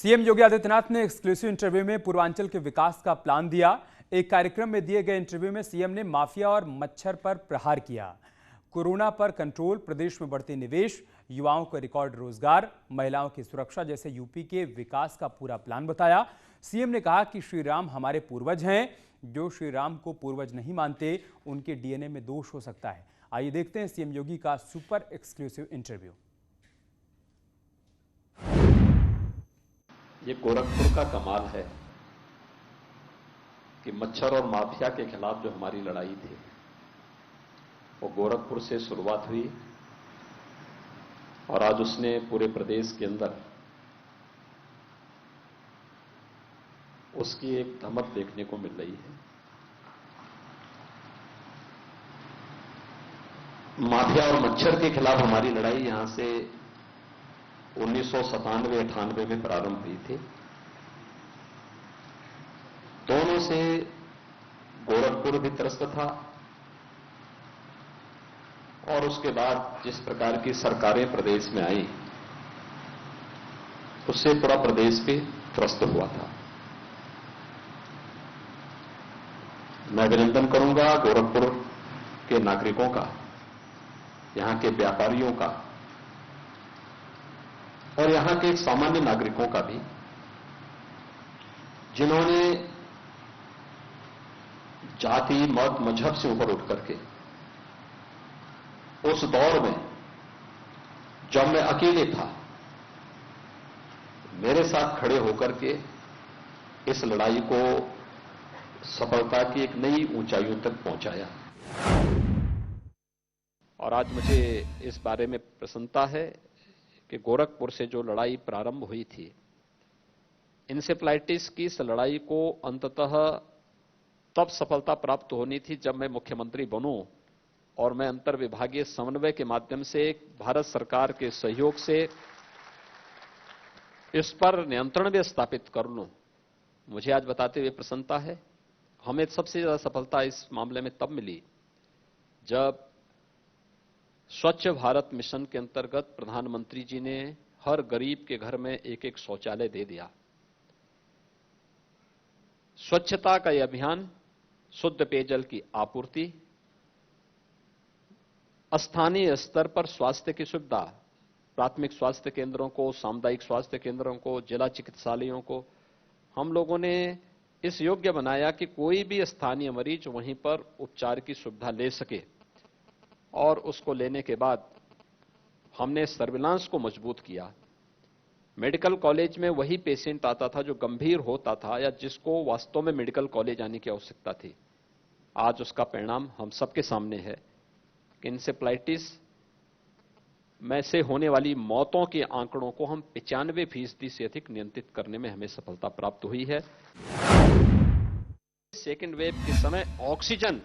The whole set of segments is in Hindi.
सीएम योगी आदित्यनाथ ने एक्सक्लूसिव इंटरव्यू में पूर्वांचल के विकास का प्लान दिया। एक कार्यक्रम में दिए गए इंटरव्यू में सीएम ने माफिया और मच्छर पर प्रहार किया। कोरोना पर कंट्रोल, प्रदेश में बढ़ते निवेश, युवाओं को रिकॉर्ड रोजगार, महिलाओं की सुरक्षा जैसे यूपी के विकास का पूरा प्लान बताया। सीएम ने कहा कि श्री राम हमारे पूर्वज हैं। जो श्री राम को पूर्वज नहीं मानते, उनके डीएनए में दोष हो सकता है। आइए देखते हैं सीएम योगी का सुपर एक्सक्लूसिव इंटरव्यू। ये गोरखपुर का कमाल है कि मच्छर और माफिया के खिलाफ जो हमारी लड़ाई थी वो गोरखपुर से शुरुआत हुई और आज उसने पूरे प्रदेश के अंदर उसकी एक धमक देखने को मिल रही है। माफिया और मच्छर के खिलाफ हमारी लड़ाई यहां से 1997-98 में प्रारंभ हुई थी। दोनों से गोरखपुर भी त्रस्त था और उसके बाद जिस प्रकार की सरकारें प्रदेश में आई उससे पूरा प्रदेश भी त्रस्त हुआ था। मैं अभिनंदन करूंगा गोरखपुर के नागरिकों का, यहां के व्यापारियों का और यहां के सामान्य नागरिकों का भी, जिन्होंने जाति, मत, मजहब से ऊपर उठ करके उस दौर में जब मैं अकेले था, मेरे साथ खड़े होकर के इस लड़ाई को सफलता की एक नई ऊंचाइयों तक पहुंचाया। और आज मुझे इस बारे में प्रसन्नता है कि गोरखपुर से जो लड़ाई प्रारंभ हुई थी, इंसेफ्लाइटिस की इस लड़ाई को अंततः तब सफलता प्राप्त होनी थी जब मैं मुख्यमंत्री बनूं और मैं अंतर्विभागीय समन्वय के माध्यम से भारत सरकार के सहयोग से इस पर नियंत्रण भी स्थापित कर लूं। मुझे आज बताते हुए प्रसन्नता है। हमें सबसे ज्यादा सफलता इस मामले में तब मिली जब स्वच्छ भारत मिशन के अंतर्गत प्रधानमंत्री जी ने हर गरीब के घर में एक एक शौचालय दे दिया। स्वच्छता का यह अभियान, शुद्ध पेयजल की आपूर्ति, स्थानीय स्तर पर स्वास्थ्य की सुविधा, प्राथमिक स्वास्थ्य केंद्रों को, सामुदायिक स्वास्थ्य केंद्रों को, जिला चिकित्सालयों को हम लोगों ने इस योग्य बनाया कि कोई भी स्थानीय मरीज वहीं पर उपचार की सुविधा ले सके। और उसको लेने के बाद हमने सर्विलांस को मजबूत किया। मेडिकल कॉलेज में वही पेशेंट आता था जो गंभीर होता था या जिसको वास्तव में मेडिकल कॉलेज आने की आवश्यकता थी। आज उसका परिणाम हम सबके सामने है कि इंसेफ्लाइटिस में से होने वाली मौतों के आंकड़ों को हम 95% से अधिक नियंत्रित करने में हमें सफलता प्राप्त हुई है। सेकेंड वेव के समय ऑक्सीजन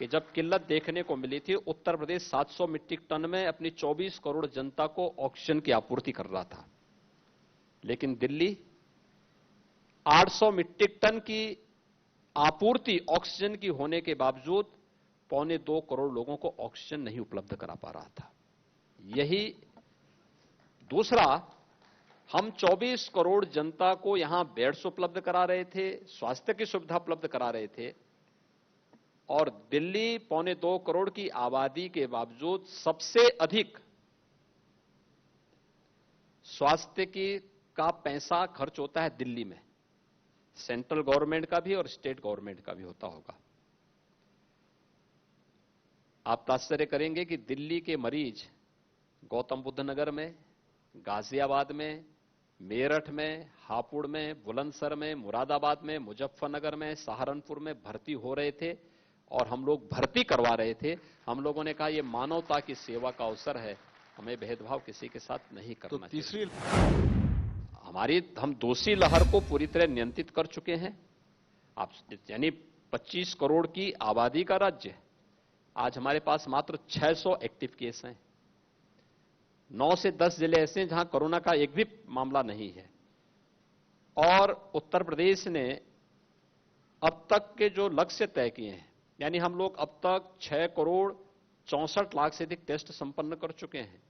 कि जब किल्लत देखने को मिली थी, उत्तर प्रदेश 700 मीट्रिक टन में अपनी 24 करोड़ जनता को ऑक्सीजन की आपूर्ति कर रहा था, लेकिन दिल्ली 800 मीट्रिक टन की आपूर्ति ऑक्सीजन की होने के बावजूद 1.25 करोड़ लोगों को ऑक्सीजन नहीं उपलब्ध करा पा रहा था। यही दूसरा, हम 24 करोड़ जनता को यहां बेड्स उपलब्ध करा रहे थे, स्वास्थ्य की सुविधा उपलब्ध करा रहे थे, और दिल्ली 1.25 करोड़ की आबादी के बावजूद सबसे अधिक स्वास्थ्य का पैसा खर्च होता है दिल्ली में। सेंट्रल गवर्नमेंट का भी और स्टेट गवर्नमेंट का भी होता होगा। आप आश्चर्य करेंगे कि दिल्ली के मरीज गौतम बुद्ध नगर में, गाजियाबाद में, मेरठ में, हापुड़ में, बुलंदशहर में, मुरादाबाद में, मुजफ्फरनगर में, सहारनपुर में भर्ती हो रहे थे और हम लोग भर्ती करवा रहे थे। हम लोगों ने कहा, यह मानवता की सेवा का अवसर है, हमें भेदभाव किसी के साथ नहीं करना चाहिए। तीसरी, हम दोषी लहर को पूरी तरह नियंत्रित कर चुके हैं। आप यानी 25 करोड़ की आबादी का राज्य, आज हमारे पास मात्र 600 एक्टिव केस हैं। 9 से 10 जिले ऐसे हैं जहां कोरोना का एक भी मामला नहीं है। और उत्तर प्रदेश ने अब तक के जो लक्ष्य तय किए हैं, यानी हम लोग अब तक 6 करोड़ 64 लाख से अधिक टेस्ट संपन्न कर चुके हैं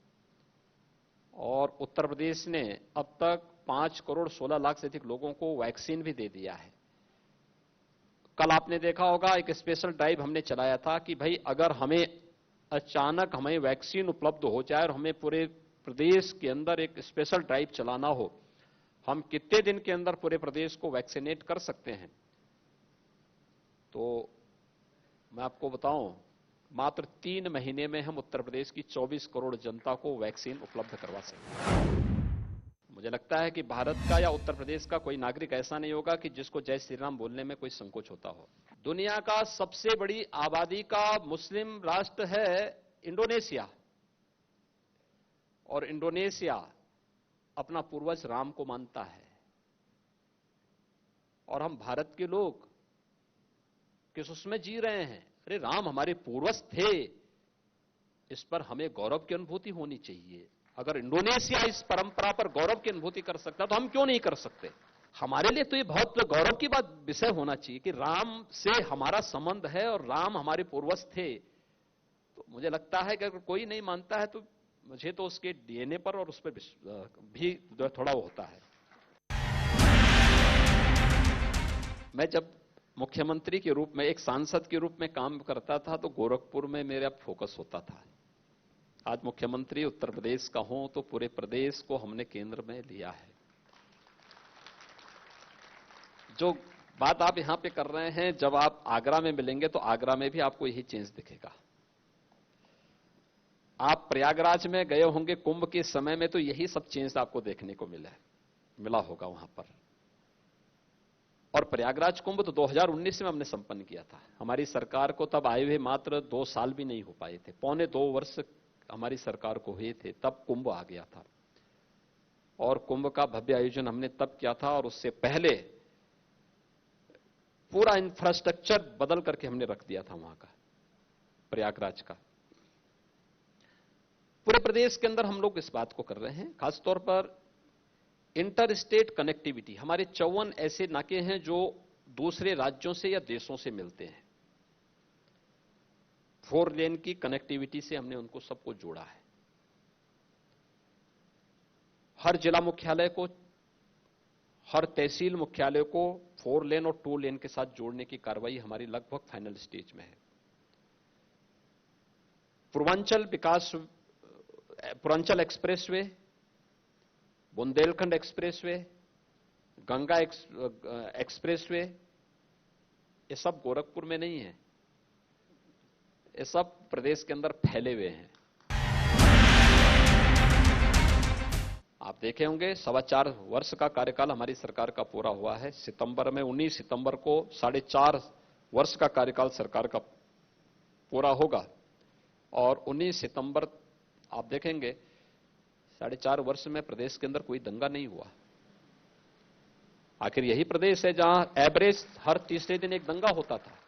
और उत्तर प्रदेश ने अब तक 5 करोड़ 16 लाख से अधिक लोगों को वैक्सीन भी दे दिया है। कल आपने देखा होगा एक स्पेशल ड्राइव हमने चलाया था कि भाई अगर हमें अचानक हमें वैक्सीन उपलब्ध हो जाए और हमें पूरे प्रदेश के अंदर एक स्पेशल ड्राइव चलाना हो, हम कितने दिन के अंदर पूरे प्रदेश को वैक्सीनेट कर सकते हैं। तो मैं आपको बताऊं, मात्र 3 महीने में हम उत्तर प्रदेश की 24 करोड़ जनता को वैक्सीन उपलब्ध करवा सकते हैं। मुझे लगता है कि भारत का या उत्तर प्रदेश का कोई नागरिक ऐसा नहीं होगा कि जिसको जय श्री राम बोलने में कोई संकोच होता हो। दुनिया का सबसे बड़ी आबादी का मुस्लिम राष्ट्र है इंडोनेशिया, और इंडोनेशिया अपना पूर्वज राम को मानता है, और हम भारत के लोग किस उसमें जी रहे हैं। अरे राम हमारे पूर्वज थे, इस पर हमें गौरव की अनुभूति होनी चाहिए। अगर इंडोनेशिया इस परंपरा पर गौरव की अनुभूति कर सकता तो हम क्यों नहीं कर सकते। हमारे लिए तो ये बहुत गौरव की बात विषय होना चाहिए कि राम से हमारा संबंध है और राम हमारे पूर्वज थे। तो मुझे लगता है कि अगर कोई नहीं मानता है तो मुझे तो उसके डीएनए पर और उस पर भी थोड़ा वो होता है। मैं जब मुख्यमंत्री के रूप में, एक सांसद के रूप में काम करता था तो गोरखपुर में मेरा फोकस होता था। आज मुख्यमंत्री उत्तर प्रदेश का हूं तो पूरे प्रदेश को हमने केंद्र में लिया है। जो बात आप यहां पे कर रहे हैं, जब आप आगरा में मिलेंगे तो आगरा में भी आपको यही चेंज दिखेगा। आप प्रयागराज में गए होंगे कुंभ के समय में तो यही सब चेंज आपको देखने को मिला होगा वहां पर। और प्रयागराज कुंभ तो 2019 में हमने संपन्न किया था। हमारी सरकार को तब आए हुए मात्र 2 साल भी नहीं हो पाए थे, पौने 2 वर्ष हमारी सरकार को हुए थे, तब कुंभ आ गया था। और कुंभ का भव्य आयोजन हमने तब किया था, और उससे पहले पूरा इंफ्रास्ट्रक्चर बदल करके हमने रख दिया था वहां का, प्रयागराज का। पूरे प्रदेश के अंदर हम लोग इस बात को कर रहे हैं। खासतौर पर इंटर स्टेट कनेक्टिविटी, हमारे 54 ऐसे नाके हैं जो दूसरे राज्यों से या देशों से मिलते हैं। 4 लेन की कनेक्टिविटी से हमने उनको सबको जोड़ा है। हर जिला मुख्यालय को, हर तहसील मुख्यालय को 4 लेन और 2 लेन के साथ जोड़ने की कार्रवाई हमारी लगभग फाइनल स्टेज में है। Purvanchal expressway, Bundelkhand expressway, Ganga expressway, ये सब गोरखपुर में नहीं है, ये सब प्रदेश के अंदर फैले हुए हैं। आप देखे होंगे 4.25 वर्ष का कार्यकाल हमारी सरकार का पूरा हुआ है। सितंबर में 19 सितंबर को 4.5 वर्ष का कार्यकाल सरकार का पूरा होगा, और 19 सितंबर आप देखेंगे 4.5 वर्ष में प्रदेश के अंदर कोई दंगा नहीं हुआ। आखिर यही प्रदेश है जहां एवरेज हर तीसरे दिन एक दंगा होता था।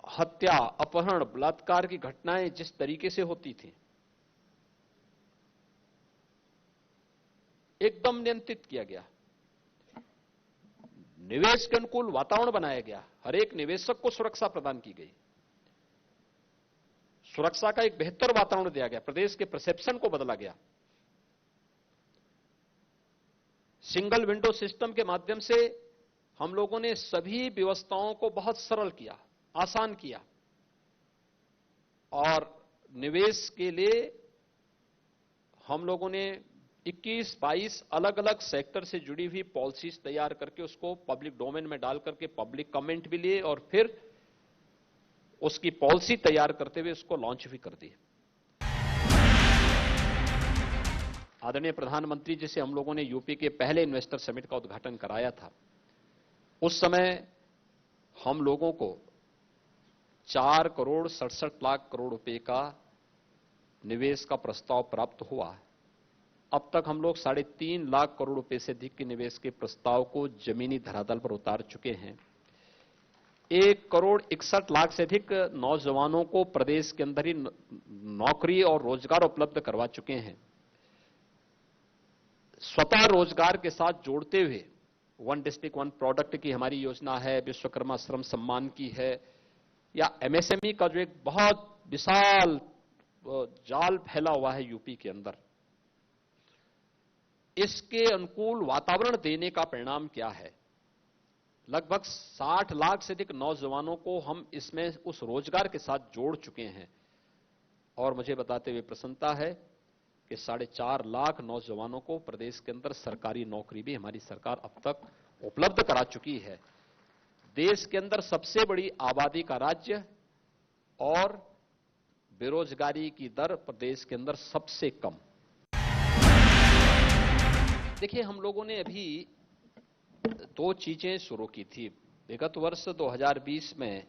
हत्या, अपहरण, बलात्कार की घटनाएं जिस तरीके से होती थी, एकदम नियंत्रित किया गया। निवेश के अनुकूल वातावरण बनाया गया, हर एक निवेशक को सुरक्षा प्रदान की गई, सुरक्षा का एक बेहतर वातावरण दिया गया, प्रदेश के परसेप्शन को बदला गया। सिंगल विंडो सिस्टम के माध्यम से हम लोगों ने सभी व्यवस्थाओं को बहुत सरल किया, आसान किया, और निवेश के लिए हम लोगों ने 21-22 अलग अलग सेक्टर से जुड़ी हुई पॉलिसीज तैयार करके उसको पब्लिक डोमेन में डाल करके पब्लिक कमेंट भी लिए, और फिर उसकी पॉलिसी तैयार करते हुए उसको लॉन्च भी कर दी। आदरणीय प्रधानमंत्री जी से हम लोगों ने यूपी के पहले इन्वेस्टर समिट का उद्घाटन कराया था। उस समय हम लोगों को 4 करोड़ 67 लाख करोड़ रुपए का निवेश का प्रस्ताव प्राप्त हुआ। अब तक हम लोग 3.5 लाख करोड़ रुपए से अधिक के निवेश के प्रस्ताव को जमीनी धरातल पर उतार चुके हैं। 1 करोड़ 61 लाख से अधिक नौजवानों को प्रदेश के अंदर ही नौकरी और रोजगार उपलब्ध करवा चुके हैं। स्वतः रोजगार के साथ जोड़ते हुए 1 डिस्ट्रिक्ट 1 प्रोडक्ट की हमारी योजना है, विश्वकर्मा श्रम सम्मान की है, या एमएसएमई का जो एक बहुत विशाल जाल फैला हुआ है यूपी के अंदर, इसके अनुकूल वातावरण देने का परिणाम क्या है? लगभग 60 लाख से अधिक नौजवानों को हम इसमें उस रोजगार के साथ जोड़ चुके हैं और मुझे बताते हुए प्रसन्नता है कि 4.5 लाख नौजवानों को प्रदेश के अंदर सरकारी नौकरी भी हमारी सरकार अब तक उपलब्ध करा चुकी है। देश के अंदर सबसे बड़ी आबादी का राज्य और बेरोजगारी की दर प्रदेश के अंदर सबसे कम। देखिए, हम लोगों ने अभी 2 चीजें शुरू की थी। विगत वर्ष 2020 में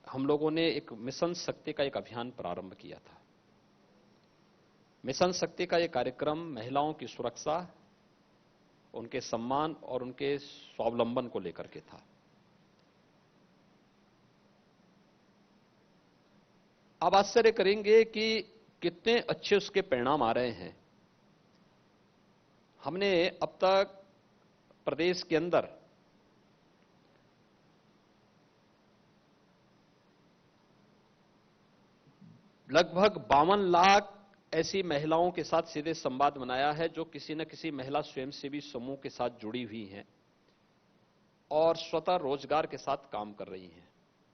हम लोगों ने एक मिशन शक्ति का एक अभियान प्रारंभ किया था। मिशन शक्ति का यह कार्यक्रम महिलाओं की सुरक्षा, उनके सम्मान और उनके स्वावलंबन को लेकर के था। आप आश्चर्य करेंगे कि कितने अच्छे उसके परिणाम आ रहे हैं। हमने अब तक प्रदेश के अंदर लगभग 52 लाख ऐसी महिलाओं के साथ सीधे संवाद बनाया है जो किसी न किसी महिला स्वयंसेवी समूह के साथ जुड़ी हुई हैं और स्वतः रोजगार के साथ काम कर रही हैं।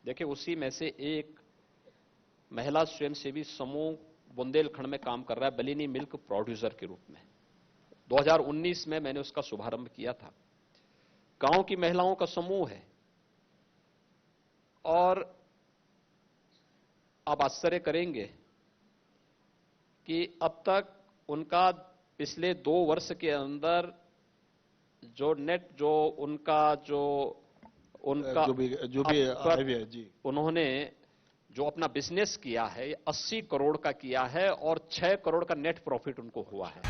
देखिए, उसी में से एक महिला स्वयंसेवी समूह बुंदेलखंड में काम कर रहा है, बलिनी मिल्क प्रोड्यूसर के रूप में। 2019 में मैंने उसका शुभारंभ किया था। गांव की महिलाओं का समूह है और आप आश्चर्य करेंगे कि अब तक उनका पिछले 2 वर्ष के अंदर जो नेट जो उनका जी, उन्होंने जो अपना बिजनेस किया है 80 करोड़ का किया है और 6 करोड़ का नेट प्रॉफिट उनको हुआ है।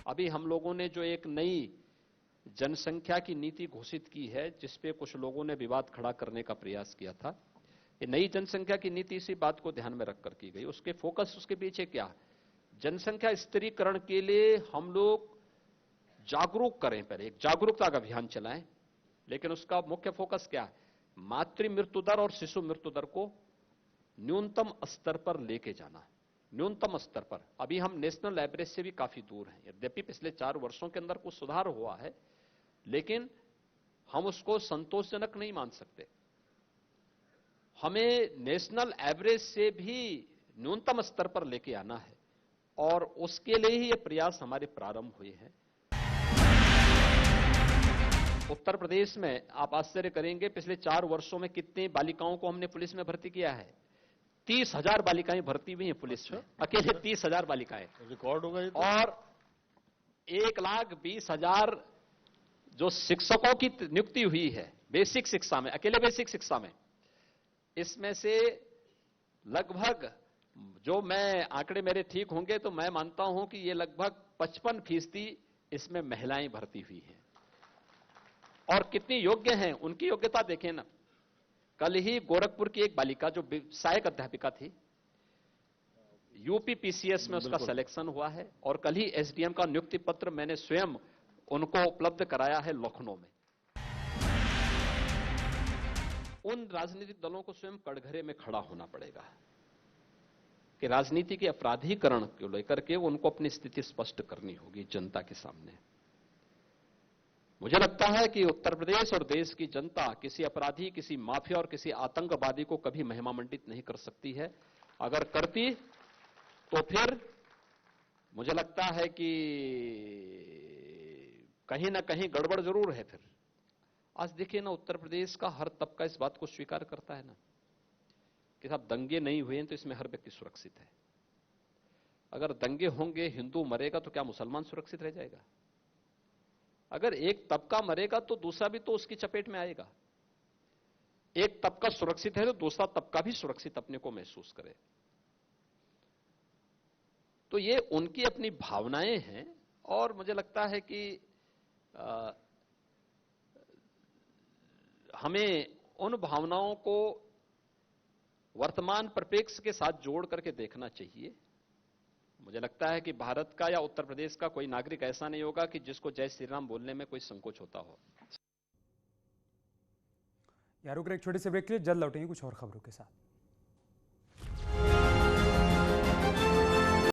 अभी हम लोगों ने जो एक नई जनसंख्या की नीति घोषित की है, जिसपे कुछ लोगों ने विवाद खड़ा करने का प्रयास किया था। ये नई जनसंख्या की नीति इसी बात को ध्यान में रखकर की गई। उसके फोकस, उसके पीछे क्या? जनसंख्या स्थिरीकरण के लिए हम लोग जागरूक करें, पहले एक जागरूकता का अभियान चलाएं, लेकिन उसका मुख्य फोकस क्या है? मातृ मृत्यु दर और शिशु मृत्यु दर को न्यूनतम स्तर पर लेके जाना। न्यूनतम स्तर पर अभी हम नेशनल एवरेज से भी काफी दूर हैं। यद्यपि पिछले 4 वर्षों के अंदर कुछ सुधार हुआ है, लेकिन हम उसको संतोषजनक नहीं मान सकते। हमें नेशनल एवरेज से भी न्यूनतम स्तर पर लेके आना है और उसके लिए ही ये प्रयास हमारे प्रारंभ हुए हैं। उत्तर प्रदेश में आप आश्चर्य करेंगे, पिछले 4 वर्षों में कितनी बालिकाओं को हमने पुलिस में भर्ती किया है? 30,000 बालिकाएं भर्ती हुई हैं पुलिस में, अकेले 30,000 बालिकाएं। रिकॉर्ड होगा ये तो। और 1,20,000 जो शिक्षकों की नियुक्ति हुई है बेसिक शिक्षा में, अकेले बेसिक शिक्षा में, इसमें से लगभग, जो मैं आंकड़े मेरे ठीक होंगे तो मैं मानता हूं कि ये लगभग 55% इसमें महिलाएं भर्ती हुई हैं। और कितनी योग्य हैं, उनकी योग्यता देखें ना। कल ही गोरखपुर की एक बालिका जो सहायक अध्यापिका थी, यूपी पीसीएस में उसका सिलेक्शन हुआ है और कल ही एसडीएम का नियुक्ति पत्र मैंने स्वयं उनको उपलब्ध कराया है लखनऊ में। उन राजनीतिक दलों को स्वयं कटघरे में खड़ा होना पड़ेगा कि राजनीति के अपराधीकरण को लेकर के उनको अपनी स्थिति स्पष्ट करनी होगी जनता के सामने। मुझे लगता है कि उत्तर प्रदेश और देश की जनता किसी अपराधी, किसी माफिया और किसी आतंकवादी को कभी महिमा मंडित नहीं कर सकती है। अगर करती तो फिर मुझे लगता है कि कहीं ना कहीं गड़बड़ जरूर है। फिर आज देखिए ना, उत्तर प्रदेश का हर तबका इस बात को स्वीकार करता है ना कि साहब दंगे नहीं हुए हैं तो इसमें हर व्यक्ति सुरक्षित है। अगर दंगे होंगे, हिंदू मरेगा तो क्या मुसलमान सुरक्षित रह जाएगा? अगर एक तबका मरेगा तो दूसरा भी तो उसकी चपेट में आएगा। एक तबका सुरक्षित है तो दूसरा तबका भी सुरक्षित अपने को महसूस करे। तो ये उनकी अपनी भावनाएं हैं और मुझे लगता है कि हमें उन भावनाओं को वर्तमान परिप्रेक्ष्य के साथ जोड़ करके देखना चाहिए। मुझे लगता है कि भारत का या उत्तर प्रदेश का कोई नागरिक ऐसा नहीं होगा कि जिसको जय श्री राम बोलने में कोई संकोच होता हो। यार, रुक एक छोटे से ब्रेक के लिए, जल्द लौटेंगे कुछ और खबरों के साथ।